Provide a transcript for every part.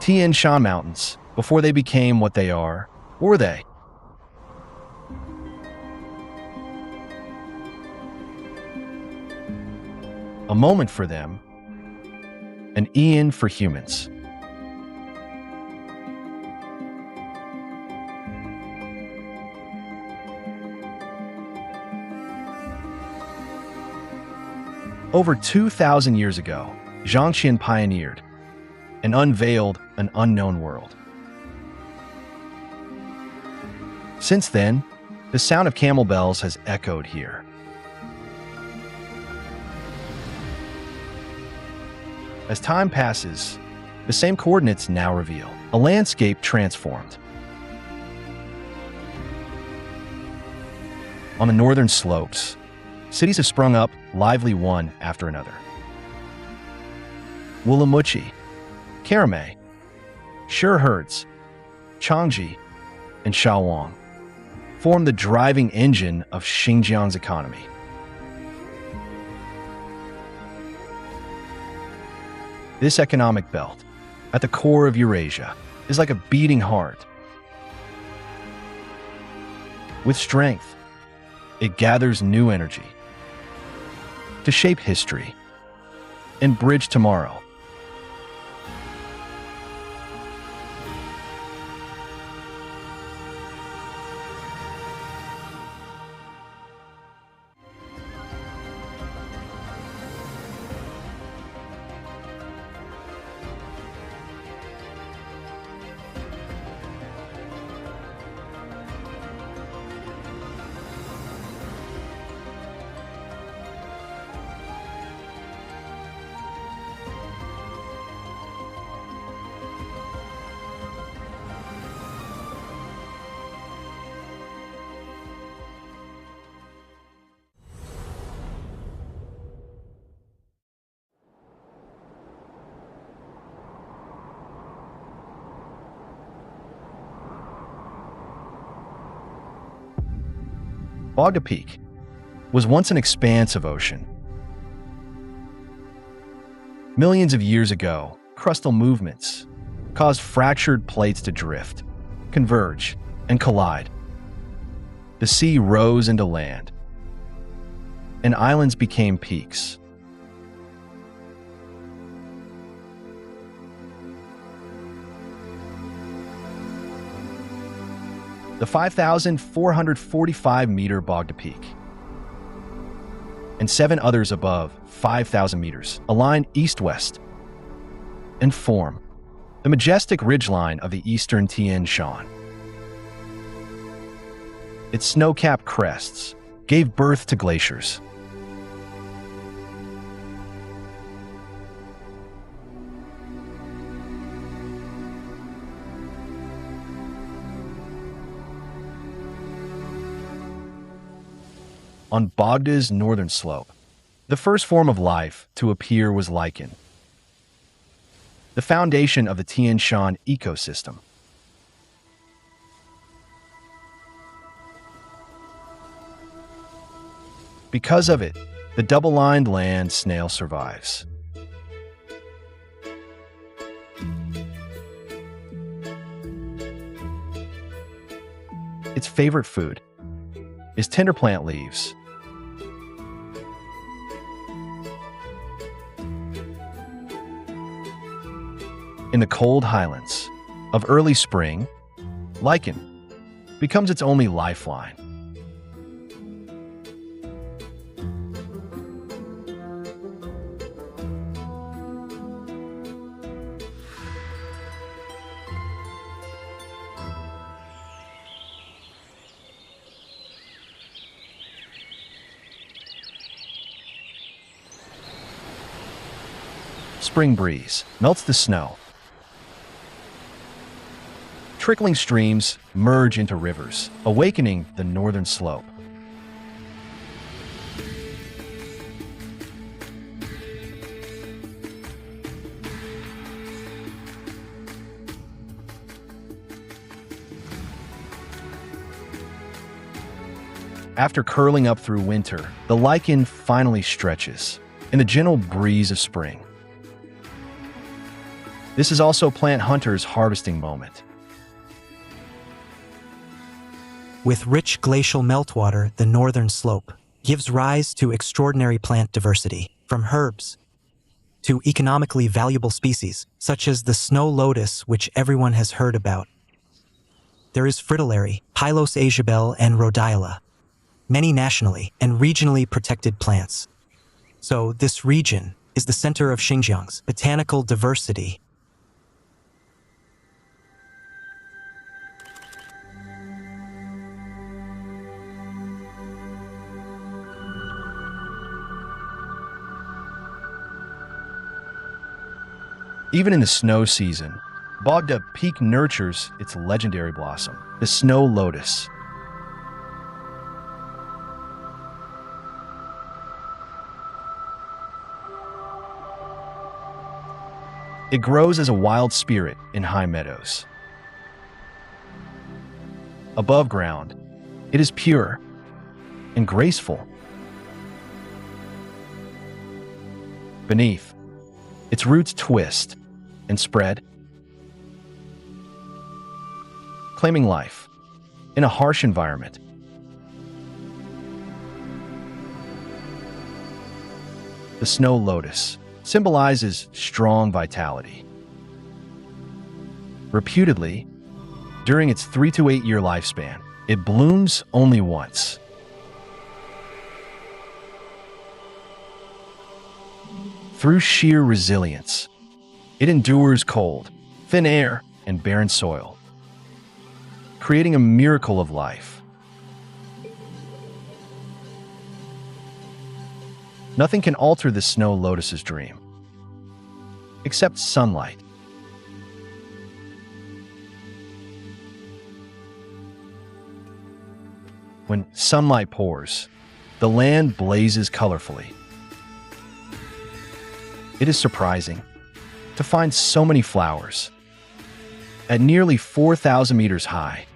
Tianshan Mountains, before they became what they are, were they? A moment for them, an eon for humans. Over 2,000 years ago, Zhang Qian pioneered and unveiled an unknown world. Since then, the sound of camel bells has echoed here. As time passes, the same coordinates now reveal a landscape transformed. On the northern slopes, cities have sprung up, lively one after another. Urumqi, Karamay, Shihezi, Changji, and Shawan form the driving engine of Xinjiang's economy. This economic belt, at the core of Eurasia, is like a beating heart. With strength, it gathers new energy to shape history and bridge tomorrow. Bogda Peak was once an expanse of ocean. Millions of years ago, crustal movements caused fractured plates to drift, converge, and collide. The sea rose into land, and islands became peaks. The 5,445-meter Bogda Peak and 7 others above 5,000 meters align east-west and form the majestic ridgeline of the eastern Tian Shan. Its snow-capped crests gave birth to glaciers. On Bogda's northern slope, the first form of life to appear was lichen, the foundation of the Tianshan ecosystem. Because of it, the double-lined land snail survives. Its favorite food is tender plant leaves. In the cold highlands of early spring, lichen becomes its only lifeline. Spring breeze melts the snow. Trickling streams merge into rivers, awakening the northern slope. After curling up through winter, the lichen finally stretches in the gentle breeze of spring. This is also plant hunters' harvesting moment. With rich glacial meltwater, the northern slope gives rise to extraordinary plant diversity, from herbs to economically valuable species, such as the snow lotus, which everyone has heard about. There is fritillary, Pylos agiebel, and rhodiola, many nationally and regionally protected plants. So this region is the center of Xinjiang's botanical diversity. Even in the snow season, Bogda Peak nurtures its legendary blossom, the snow lotus. It grows as a wild spirit in high meadows. Above ground, it is pure and graceful. Beneath, its roots twist and spread, claiming life in a harsh environment. The snow lotus symbolizes strong vitality. Reputedly, during its 3 to 8 year lifespan, it blooms only once. Through sheer resilience, it endures cold, thin air, and barren soil, creating a miracle of life. Nothing can alter the snow lotus's dream, except sunlight. When sunlight pours, the land blazes colorfully. It is surprising to find so many flowers at nearly 4,000 meters high.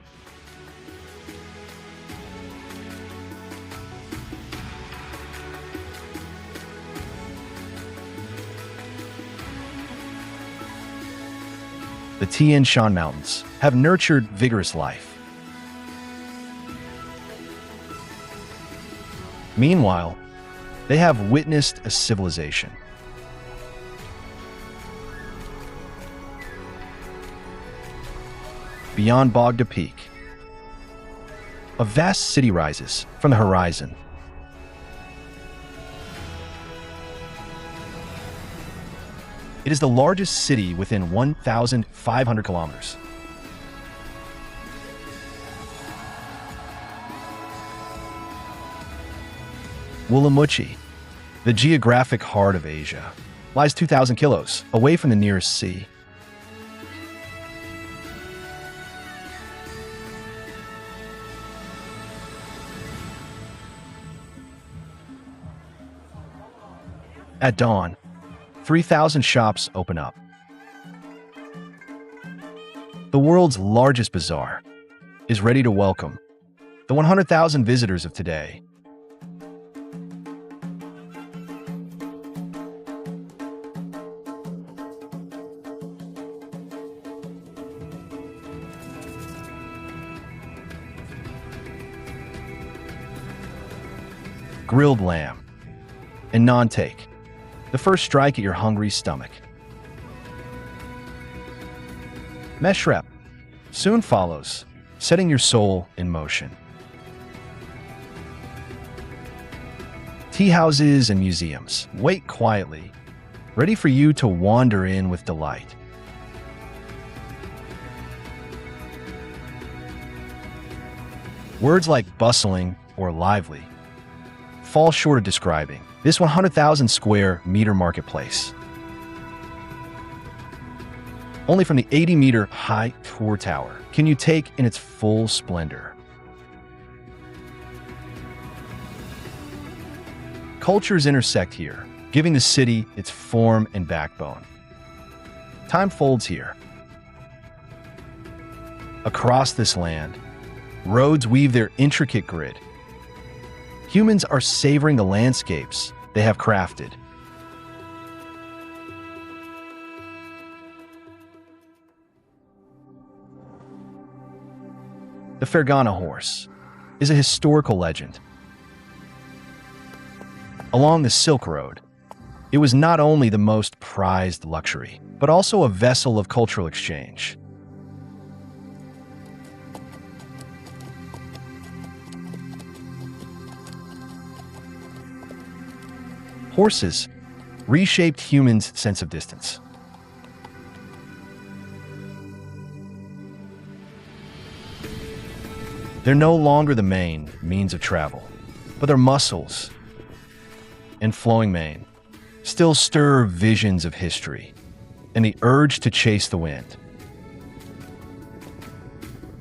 The Tianshan Mountains have nurtured vigorous life. Meanwhile, they have witnessed a civilization. Beyond Bogda Peak, a vast city rises from the horizon. It is the largest city within 1,500 kilometers. Urumqi, the geographic heart of Asia, lies 2,000 kilos away from the nearest sea. At dawn, 3,000 shops open up. The world's largest bazaar is ready to welcome the 100,000 visitors of today. Grilled lamb and non-take, the first strike at your hungry stomach. Meshrep soon follows, setting your soul in motion. Tea houses and museums wait quietly, ready for you to wander in with delight. Words like bustling or lively fall short of describing this 100,000 square meter marketplace. Only from the 80-meter high tour tower can you take in its full splendor. Cultures intersect here, giving the city its form and backbone. Time folds here. Across this land, roads weave their intricate grid. Humans are savoring the landscapes they have crafted. The Fergana horse is a historical legend. Along the Silk Road, it was not only the most prized luxury, but also a vessel of cultural exchange. Horses reshaped humans' sense of distance. They're no longer the main means of travel, but their muscles and flowing mane still stir visions of history and the urge to chase the wind.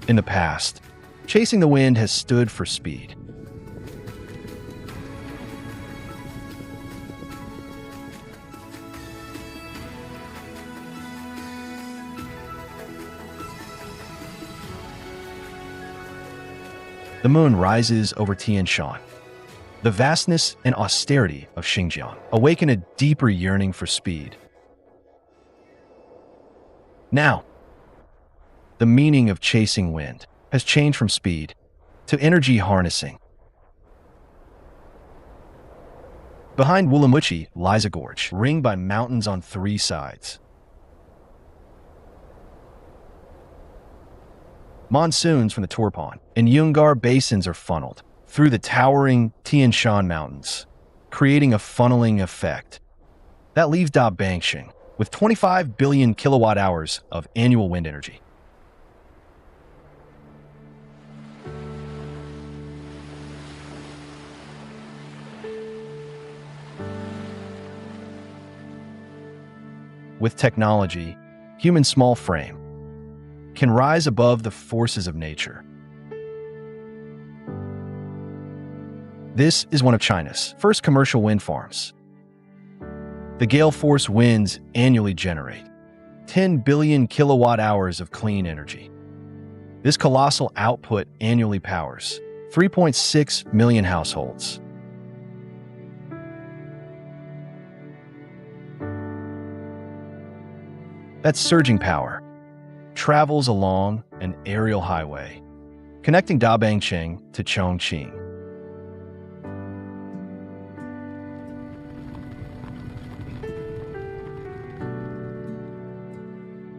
In the past, chasing the wind has stood for speed. The moon rises over Tianshan. The vastness and austerity of Xinjiang awaken a deeper yearning for speed. Now, the meaning of chasing wind has changed from speed to energy harnessing. Behind Urumqi lies a gorge, ringed by mountains on three sides. Monsoons from the Turpan and Yungar basins are funneled through the towering Tianshan Mountains, creating a funneling effect that leaves Dabangshan with 25 billion kilowatt hours of annual wind energy. With technology, human small frame can rise above the forces of nature. This is one of China's first commercial wind farms. The gale force winds annually generate 10 billion kilowatt hours of clean energy. This colossal output annually powers 3.6 million households. That surging power travels along an aerial highway connecting Dabangshan to Changji.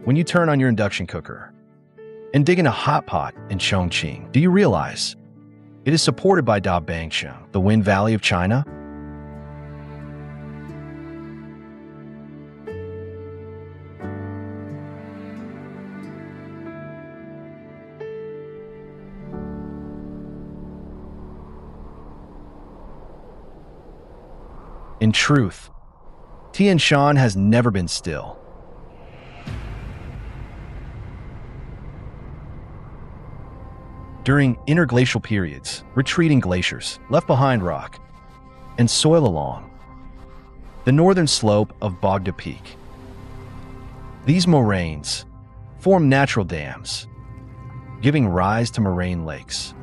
When you turn on your induction cooker and dig in a hot pot in Chongqing, do you realize it is supported by Dabangshan, the Wind Valley of China? In truth, Tianshan has never been still. During interglacial periods, retreating glaciers left behind rock and soil along the northern slope of Bogda Peak. These moraines form natural dams, giving rise to moraine lakes.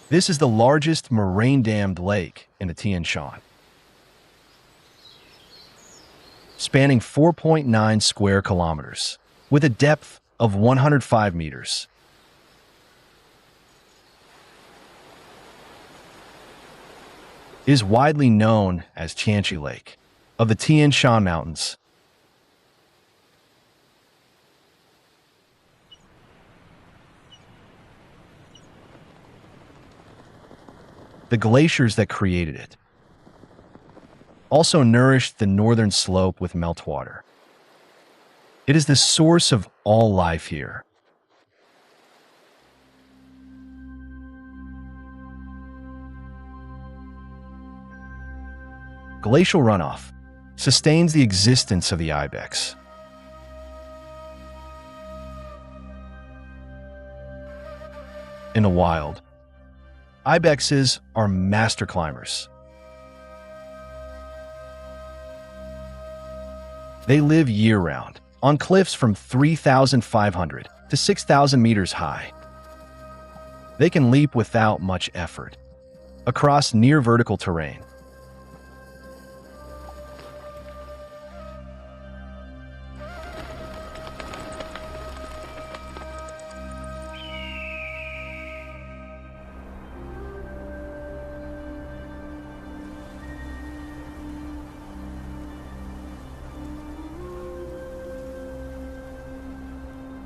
This is the largest moraine-dammed lake in the Tianshan, spanning 4.9 square kilometers with a depth of 105 meters. It is widely known as Changji Lake of the Tianshan Mountains. The glaciers that created it also nourished the northern slope with meltwater. It is the source of all life here. Glacial runoff sustains the existence of the ibex. In the wild, ibexes are master climbers. They live year-round on cliffs from 3,500 to 6,000 meters high. They can leap without much effort across near vertical terrain.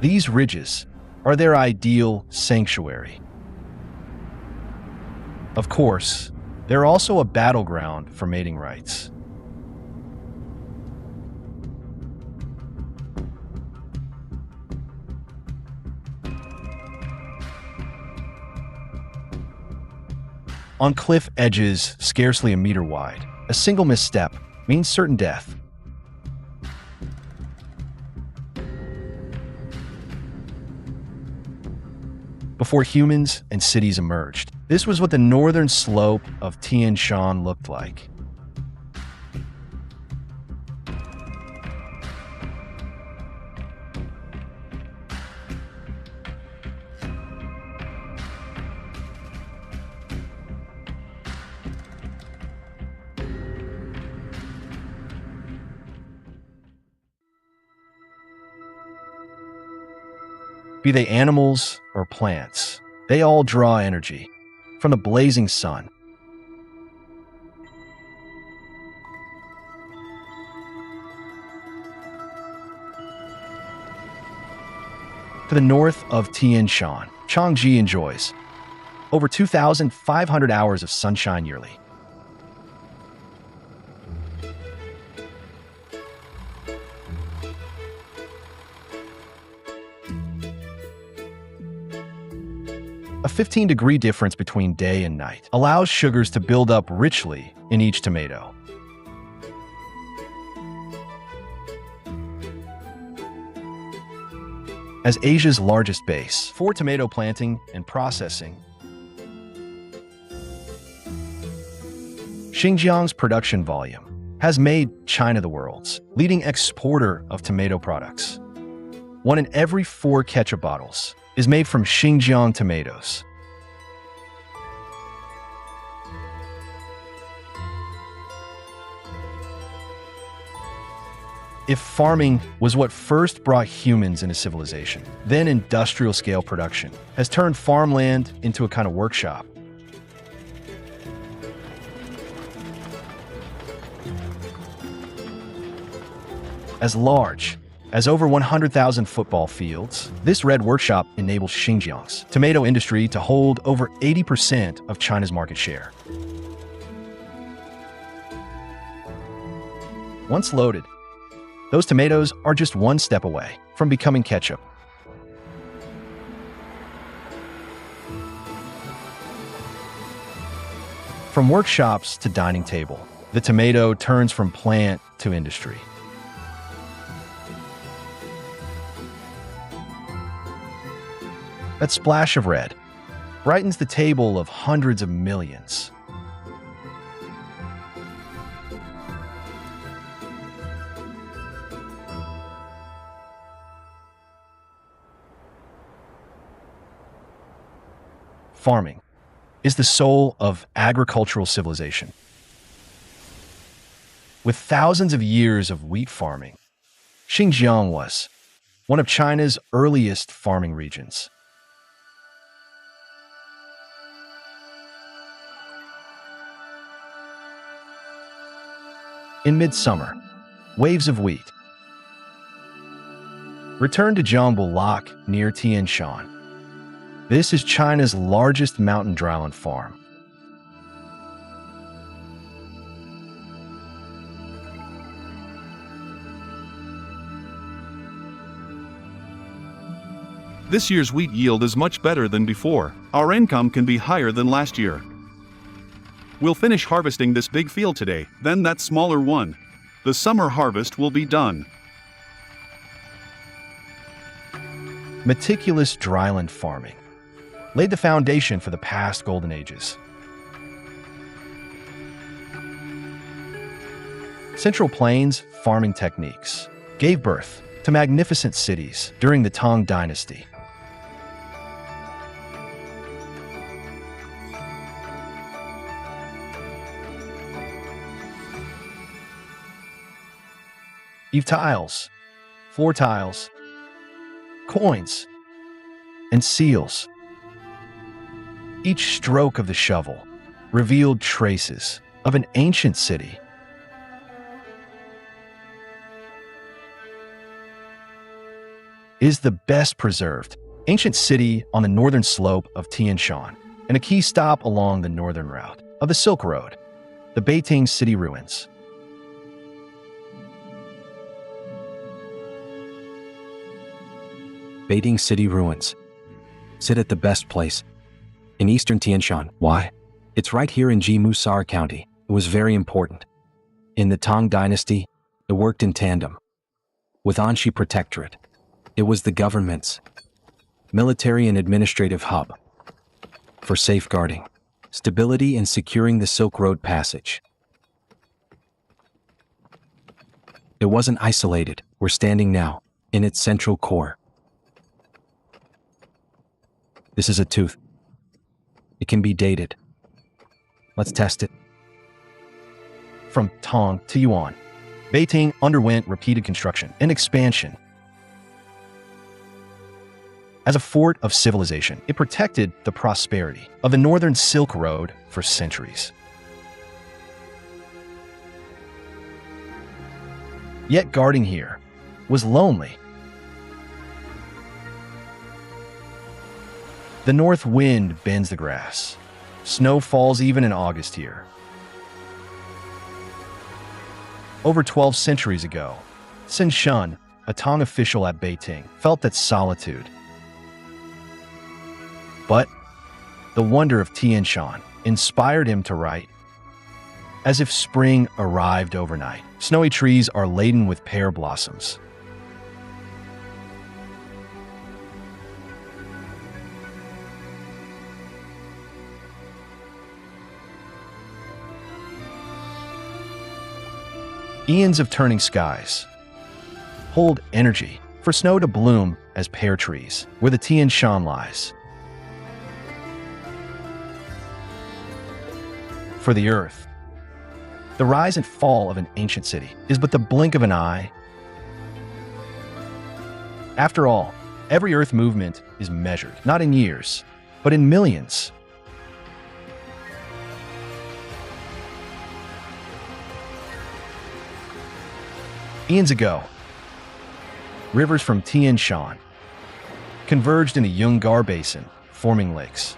These ridges are their ideal sanctuary. Of course, they're also a battleground for mating rights. On cliff edges scarcely a meter wide, a single misstep means certain death. Before humans and cities emerged, this was what the northern slope of Tianshan looked like. Be they animals or plants, they all draw energy from the blazing sun. To the north of Tianshan, Changji enjoys over 2,500 hours of sunshine yearly. A 15-degree difference between day and night allows sugars to build up richly in each tomato. As Asia's largest base for tomato planting and processing, Xinjiang's production volume has made China the world's leading exporter of tomato products. 1 in every 4 ketchup bottles is made from Xinjiang tomatoes. If farming was what first brought humans into civilization, then industrial-scale production has turned farmland into a kind of workshop. As large as over 100,000 football fields, this red workshop enables Xinjiang's tomato industry to hold over 80% of China's market share. Once loaded, those tomatoes are just one step away from becoming ketchup. From workshops to dining table, the tomato turns from plant to industry. That splash of red brightens the table of hundreds of millions. Farming is the soul of agricultural civilization. With thousands of years of wheat farming, Xinjiang was one of China's earliest farming regions. In midsummer, waves of wheat return to Zhongbulak near Tianshan. This is China's largest mountain dryland farm. This year's wheat yield is much better than before. Our income can be higher than last year. We'll finish harvesting this big field today, then that smaller one. The summer harvest will be done. Meticulous dryland farming laid the foundation for the past golden ages. Central Plains farming techniques gave birth to magnificent cities during the Tang Dynasty. Eve tiles, floor tiles, coins, and seals. Each stroke of the shovel revealed traces of an ancient city. It is the best preserved ancient city on the northern slope of Tianshan and a key stop along the northern route of the Silk Road, the Beijing city ruins. Beijing city ruins sit at the best place in eastern Tianshan. Why? It's right here in Jimusar County. It was very important. In the Tang Dynasty, it worked in tandem with Anxi Protectorate. It was the government's military and administrative hub for safeguarding stability and securing the Silk Road passage. It wasn't isolated. We're standing now in its central core. This is a tooth. It can be dated. Let's test it. From Tang to Yuan, Beijing underwent repeated construction and expansion. As a fort of civilization, it protected the prosperity of the northern Silk Road for centuries. Yet guarding here was lonely. The north wind bends the grass. Snow falls even in August here. Over 12 centuries ago, Sun Shun, a Tang official at Beijing, felt that solitude. But the wonder of Tianshan inspired him to write. As if spring arrived overnight, snowy trees are laden with pear blossoms. Eons of turning skies hold energy for snow to bloom as pear trees where the Tianshan lies. For the earth, the rise and fall of an ancient city is but the blink of an eye. After all, every earth movement is measured not in years, but in millions. Eons ago, rivers from Tianshan converged in the Yungar Basin, forming lakes.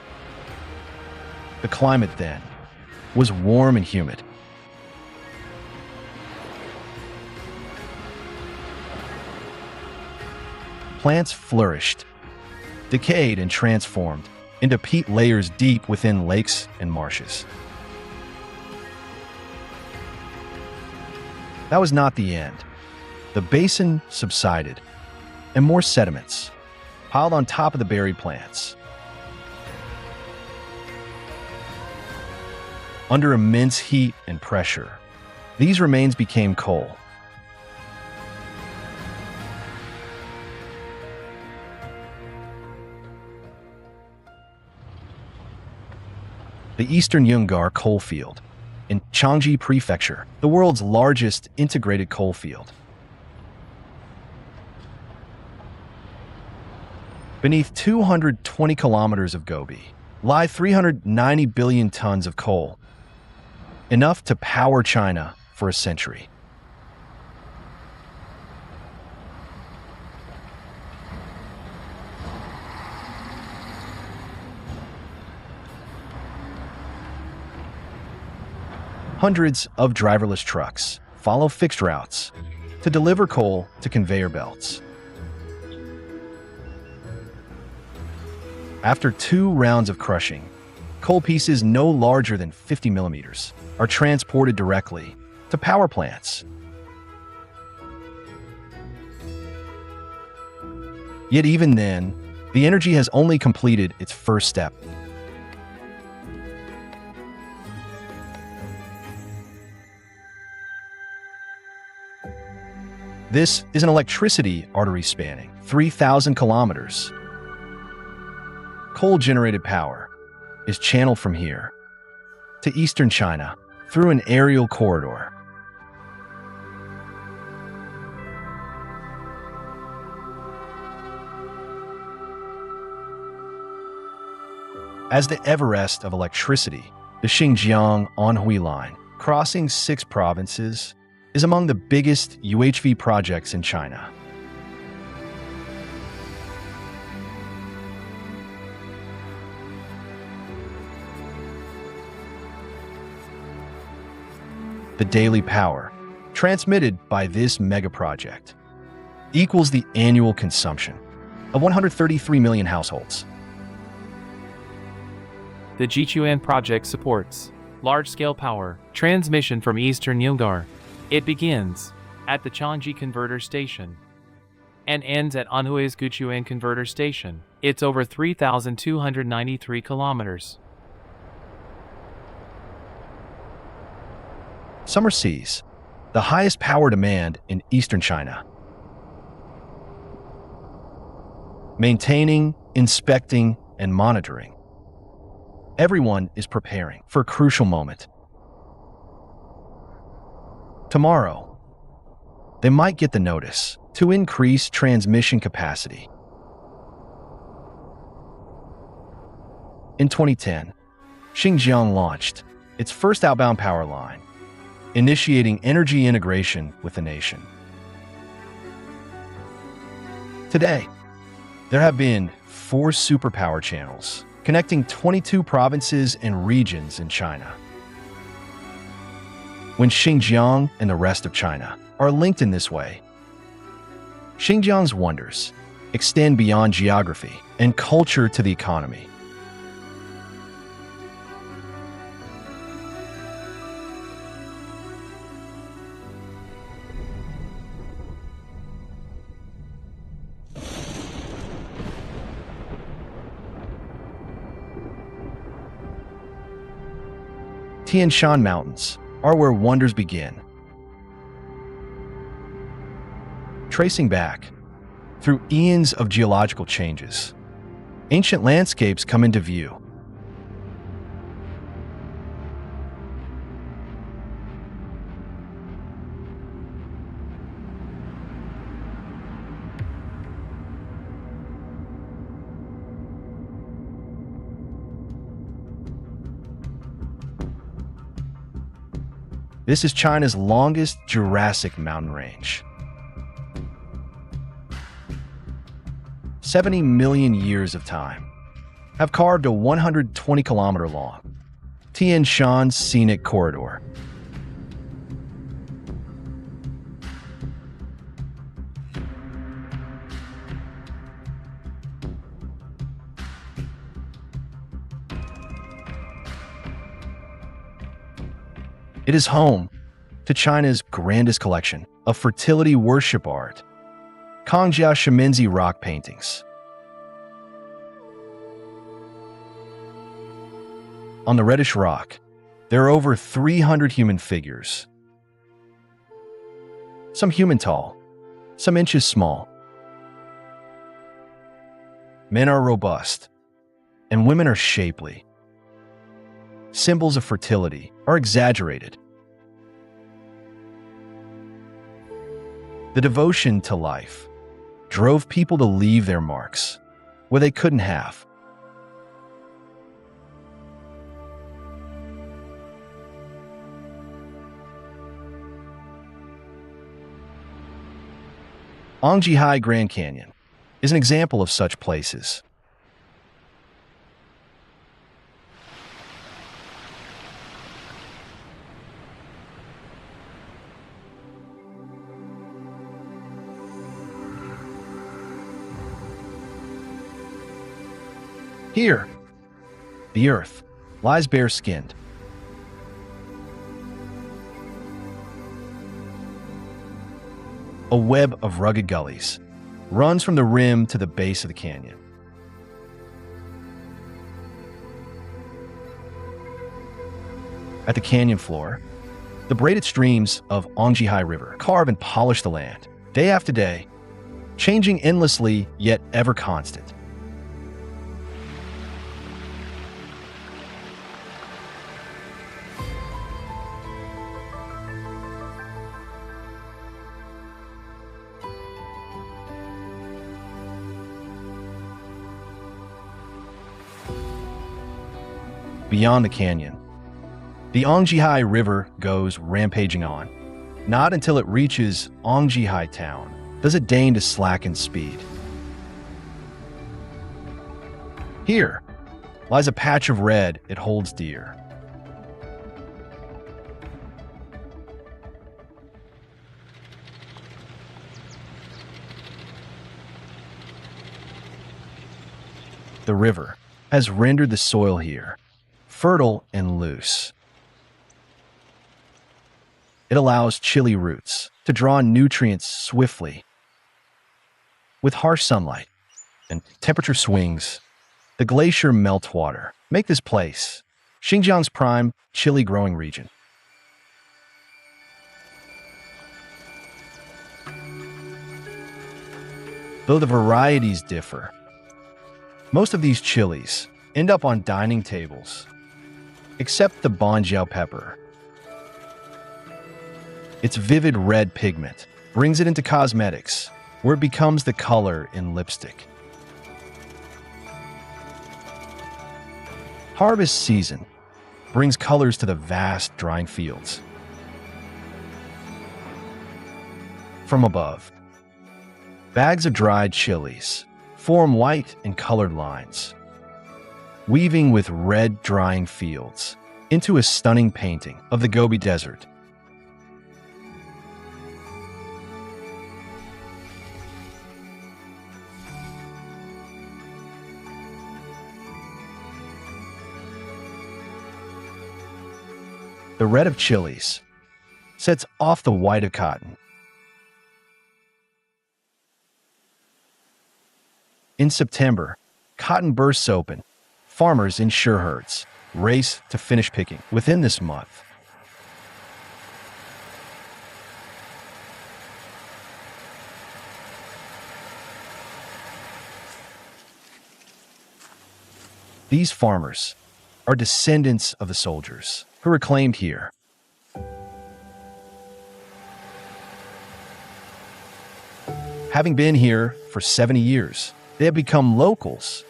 The climate then was warm and humid. Plants flourished, decayed and transformed into peat layers deep within lakes and marshes. That was not the end. The basin subsided, and more sediments piled on top of the buried plants. Under immense heat and pressure, these remains became coal. The Eastern Yungar coal field in Changji Prefecture, the world's largest integrated coal field. Beneath 220 kilometers of Gobi lie 390 billion tons of coal, enough to power China for a century. Hundreds of driverless trucks follow fixed routes to deliver coal to conveyor belts. After 2 rounds of crushing, coal pieces no larger than 50 millimeters are transported directly to power plants. Yet even then, the energy has only completed its first step. This is an electricity artery spanning 3,000 kilometers. Coal-generated power is channeled from here to eastern China through an aerial corridor. As the Everest of electricity, the Xinjiang Anhui Line, crossing 6 provinces, is among the biggest UHV projects in China. The daily power transmitted by this mega project equals the annual consumption of 133 million households. The Jichuan project supports large-scale power transmission from eastern Yungar. It begins at the Changji converter station and ends at Anhui's Guchuan converter station. It's over 3,293 kilometers. Summer seas, the highest power demand in eastern China. Maintaining, inspecting, and monitoring. Everyone is preparing for a crucial moment. Tomorrow, they might get the notice to increase transmission capacity. In 2010, Xinjiang launched its first outbound power line, initiating energy integration with the nation. Today, there have been 4 superpower channels connecting 22 provinces and regions in China. When Xinjiang and the rest of China are linked in this way, Xinjiang's wonders extend beyond geography and culture to the economy. Tianshan Mountains are where wonders begin. Tracing back through eons of geological changes, ancient landscapes come into view. This is China's longest Jurassic mountain range. 70 million years of time have carved a 120-kilometer long Tianshan Scenic Corridor. It is home to China's grandest collection of fertility worship art, Kangjia Shimenzi rock paintings. On the reddish rock, there are over 300 human figures. Some human tall, some inches small. Men are robust, and women are shapely. Symbols of fertility are exaggerated. The devotion to life drove people to leave their marks where they couldn't have. Ongjihai Grand Canyon is an example of such places. Here, the earth lies bare-skinned. A web of rugged gullies runs from the rim to the base of the canyon. At the canyon floor, the braided streams of Ongjihai River carve and polish the land, day after day, changing endlessly yet ever constant. beyond the canyon. The Ongjihai River goes rampaging on. Not until it reaches Ongjihai town does it deign to slacken speed. Here lies a patch of red it holds dear. The river has rendered the soil here fertile and loose. It allows chili roots to draw nutrients swiftly. With harsh sunlight and temperature swings, the glacier meltwater make this place Xinjiang's prime chili growing region. Though the varieties differ, most of these chilies end up on dining tables, except the banjiao pepper. Its vivid red pigment brings it into cosmetics, where it becomes the color in lipstick. Harvest season brings colors to the vast drying fields. From above, bags of dried chilies form white and colored lines, weaving with red drying fields into a stunning painting of the Gobi Desert. The red of chilies sets off the white of cotton. In September, cotton bursts open. Farmers in sure herds race to finish picking within this month. These farmers are descendants of the soldiers who were claimed here. Having been here for 70 years, they have become locals.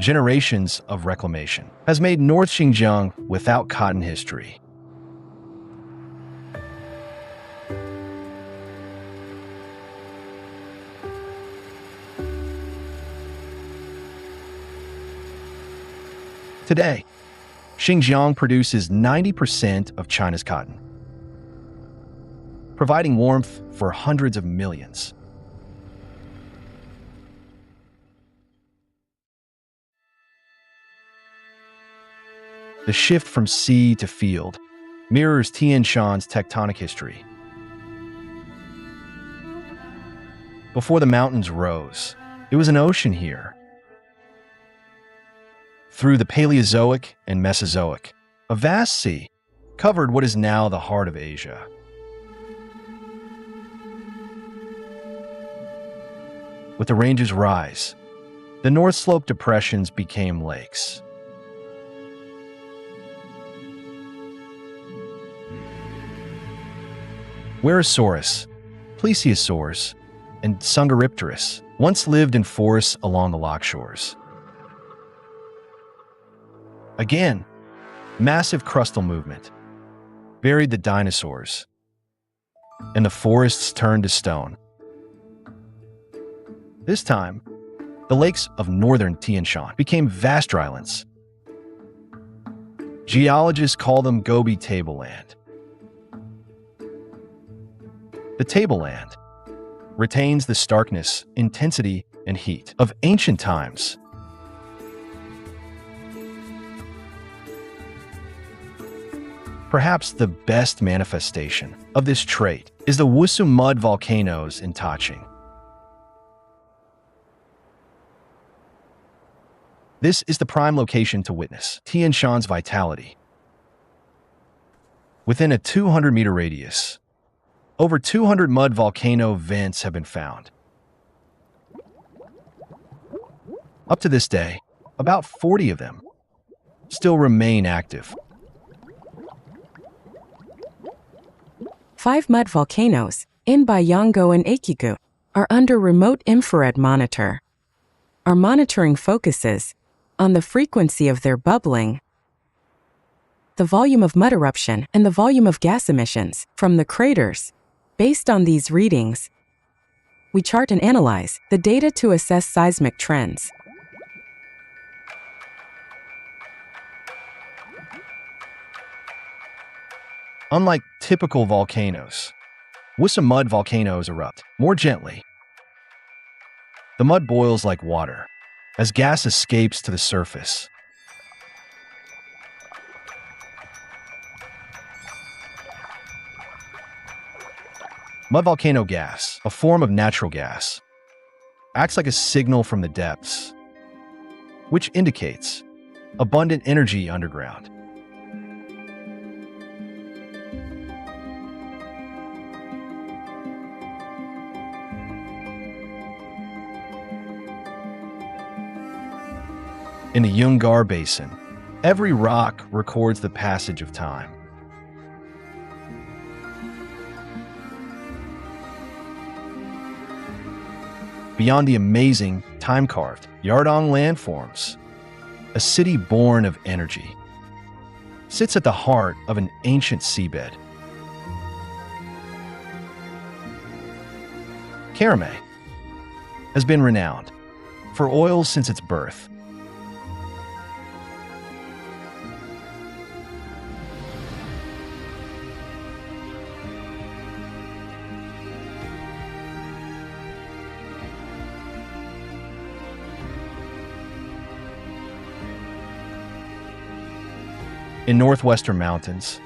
Generations of reclamation has made North Xinjiang without cotton history. Today, Xinjiang produces 90% of China's cotton, providing warmth for hundreds of millions. The shift from sea to field mirrors Tianshan's tectonic history. Before the mountains rose, it was an ocean here. Through the Paleozoic and Mesozoic, a vast sea covered what is now the heart of Asia. With the range's rise, the North Slope depressions became lakes. Wheresaurus, plesiosaurs, and Sungaripterus once lived in forests along the loch shores. Again, massive crustal movement buried the dinosaurs, and the forests turned to stone. This time, the lakes of northern Tianshan became vast drylands. Geologists call them Gobi tableland. The tableland retains the starkness, intensity, and heat of ancient times. Perhaps the best manifestation of this trait is the Wusu mud volcanoes in Taching. This is the prime location to witness Tianshan's vitality. Within a 200-meter radius, over 200 mud volcano vents have been found. Up to this day, about 40 of them still remain active. 5 mud volcanoes. in Bayango and Ekigu are under remote infrared monitor. Our monitoring focuses on the frequency of their bubbling, the volume of mud eruption, and the volume of gas emissions from the craters. Based on these readings, we chart and analyze the data to assess seismic trends. Unlike typical volcanoes, Wusa mud volcanoes erupt more gently. The mud boils like water as gas escapes to the surface. Mud volcano gas, a form of natural gas, acts like a signal from the depths, which indicates abundant energy underground. In the Yungar Basin, every rock records the passage of time. Beyond the amazing, time-carved Yardong landforms, a city born of energy sits at the heart of an ancient seabed. Karamay has been renowned for oil since its birth. In northwestern mountains,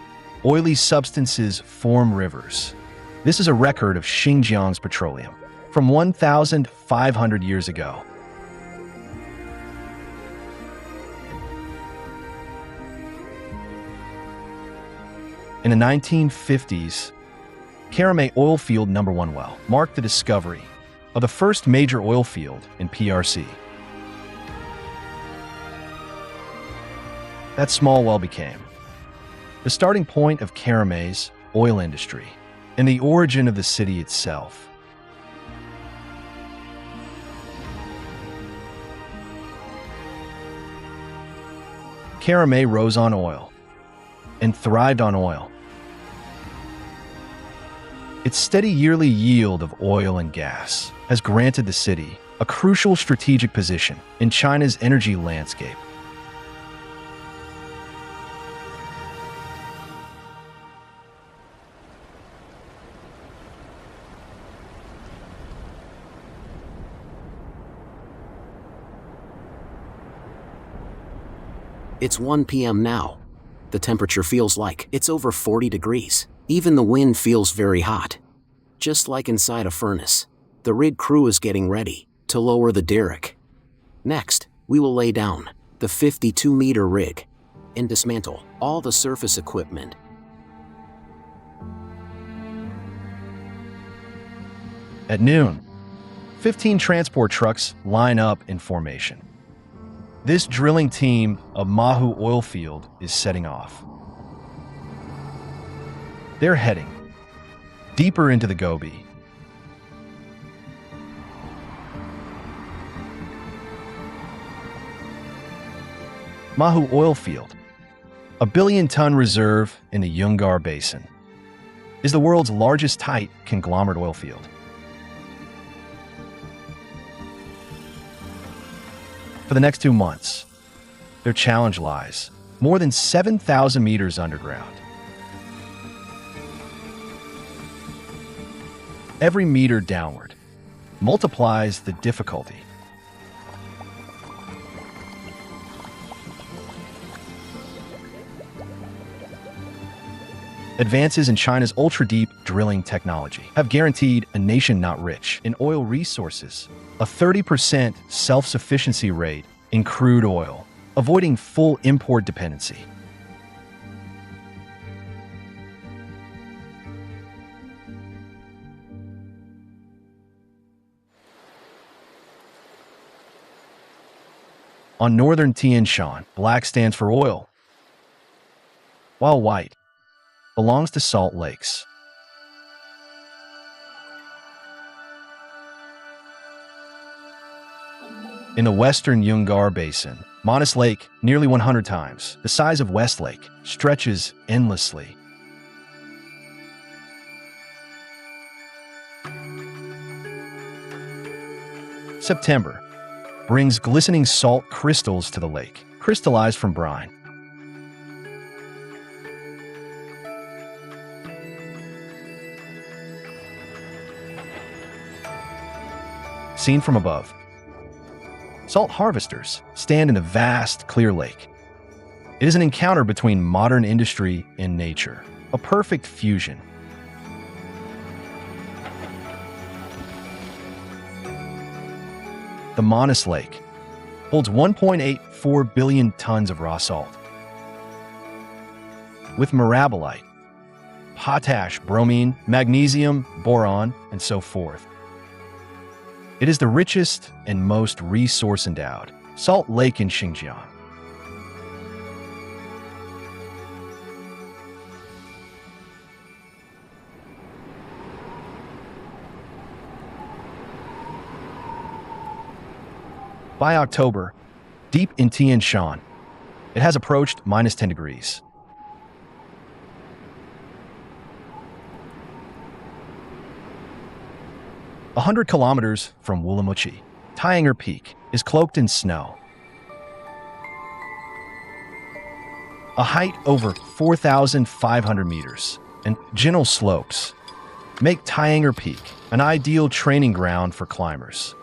oily substances form rivers. This is a record of Xinjiang's petroleum from 1,500 years ago. In the 1950s, Karamay Oil Field No. 1 well marked the discovery of the first major oil field in PRC. That small well became the starting point of Karamay's oil industry and the origin of the city itself. Karamay rose on oil and thrived on oil. Its steady yearly yield of oil and gas has granted the city a crucial strategic position in China's energy landscape. It's 1 p.m. now. The temperature feels like it's over 40 degrees. Even the wind feels very hot. Just like inside a furnace. The rig crew is getting ready to lower the derrick. Next, we will lay down the 52-meter rig and dismantle all the surface equipment. At noon, 15 transport trucks line up in formation. This drilling team of Mahu oil field is setting off. They're heading deeper into the Gobi. Mahu oil field, a billion-ton reserve in the Yungar Basin, is the world's largest tight conglomerate oil field. For the next 2 months, their challenge lies more than 7,000 meters underground. Every meter downward multiplies the difficulty. Advances in China's ultra-deep drilling technology have guaranteed a nation not rich in oil resources a 30% self-sufficiency rate in crude oil, avoiding full import dependency. On northern Tianshan, black stands for oil, while white belongs to salt lakes. In the western Yungar Basin, Manus Lake, nearly 100 times the size of West Lake, stretches endlessly. September brings glistening salt crystals to the lake, crystallized from brine. Seen from above, salt harvesters stand in a vast, clear lake. It is an encounter between modern industry and nature, a perfect fusion. The Manus Lake holds 1.84 billion tons of raw salt. With mirabolite, potash, bromine, magnesium, boron, and so forth. It is the richest and most resource-endowed salt lake in Xinjiang. By October, deep in Tianshan, it has approached minus 10 degrees. A 100 kilometers from Urumqi, Tianshan Peak is cloaked in snow. A height over 4,500 meters and gentle slopes make Tianshan Peak an ideal training ground for climbers.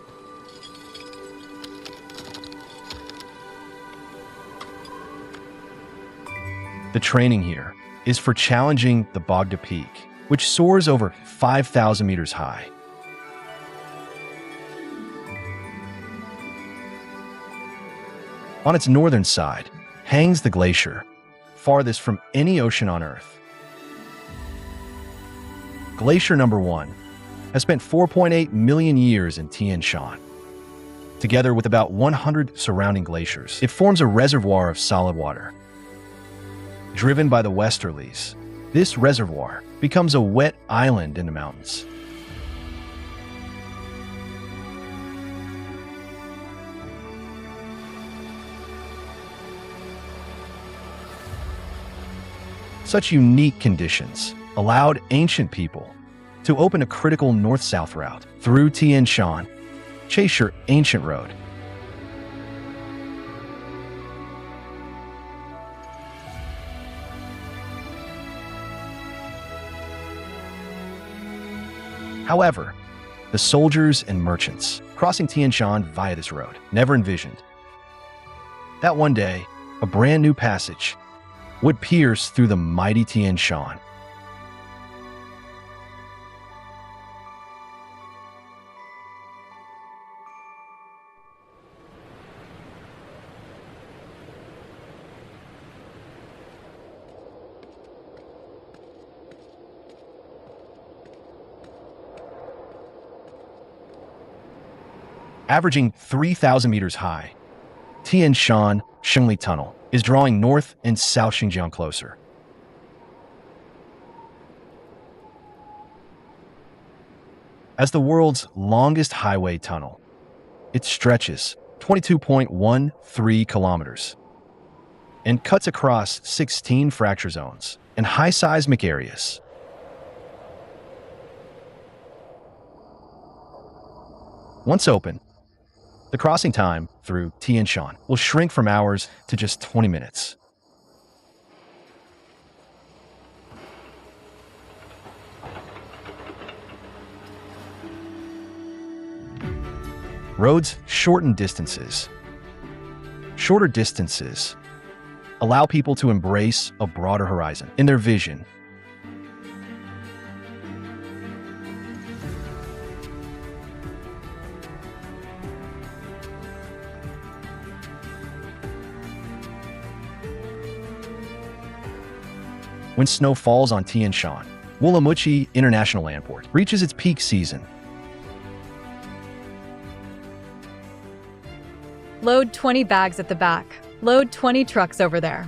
The training here is for challenging the Bogda Peak, which soars over 5,000 meters high. On its northern side hangs the glacier, farthest from any ocean on Earth. Glacier number 1 has spent 4.8 million years in Tianshan. Together with about 100 surrounding glaciers, it forms a reservoir of solid water. Driven by the westerlies, this reservoir becomes a wet island in the mountains. Such unique conditions allowed ancient people to open a critical north-south route through Tianshan, Chaser Ancient Road. However, the soldiers and merchants crossing Tianshan via this road never envisioned that one day a brand new passage would pierce through the mighty Tianshan. Averaging 3,000 meters high, Tianshan Shengli Tunnel is drawing North and South Xinjiang closer. As the world's longest highway tunnel, it stretches 22.13 kilometers and cuts across 16 fracture zones and high seismic areas. Once open, the crossing time through Tianshan will shrink from hours to just 20 minutes. Roads shorten distances. Shorter distances allow people to embrace a broader horizon in their vision. When snow falls on Tianshan, Urumqi International Airport reaches its peak season. Load 20 bags at the back. Load 20 trucks over there.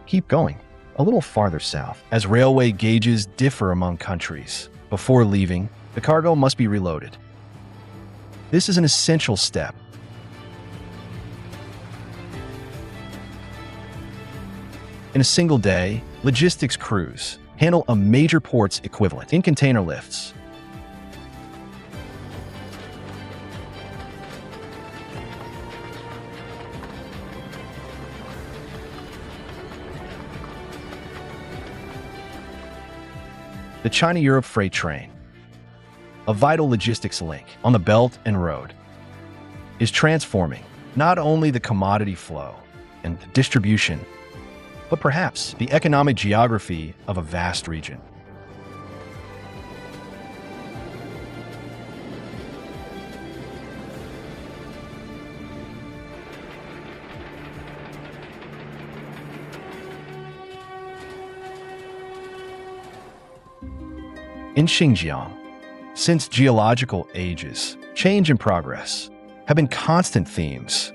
Keep going, a little farther south, as railway gauges differ among countries. Before leaving, the cargo must be reloaded. This is an essential step In a single day, logistics crews handle a major port's equivalent in container lifts. The China-Europe freight train, a vital logistics link on the Belt and Road, is transforming not only the commodity flow and distribution, but perhaps the economic geography of a vast region. In Xinjiang, since geological ages, change and progress have been constant themes.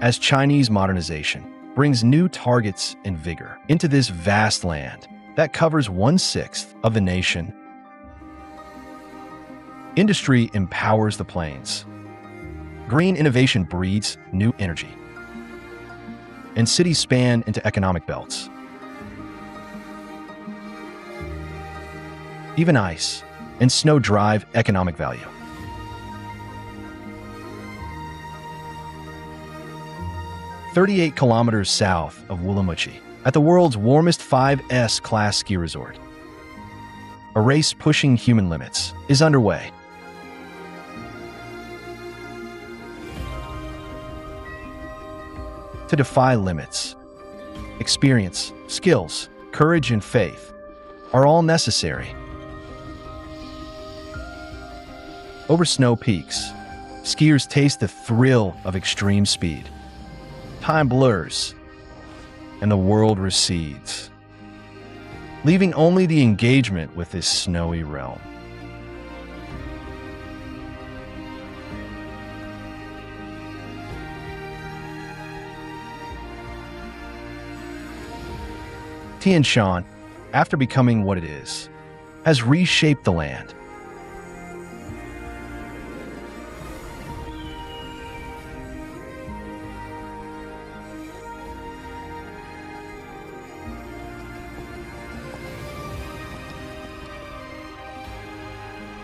As Chinese modernization brings new targets and vigor into this vast land that covers 1/6 of the nation, industry empowers the plains. Green innovation breeds new energy, and cities span into economic belts. Even ice and snow drive economic value. "38 kilometers south of Urumqi, at the world's warmest 5S class ski resort, a race pushing human limits is underway. To defy limits, experience, skills, courage, and faith are all necessary. Over snow peaks, skiers taste the thrill of extreme speed. Time blurs, and the world recedes, leaving only the engagement with this snowy realm. Tianshan, after becoming what it is, has reshaped the land.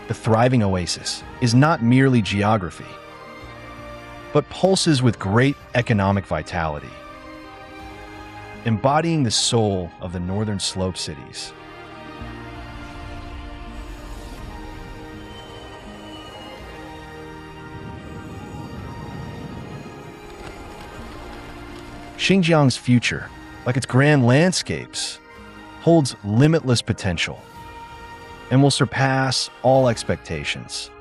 The thriving oasis is not merely geography, but pulses with great economic vitality, embodying the soul of the northern slope cities. Xinjiang's future, like its grand landscapes, holds limitless potential and will surpass all expectations.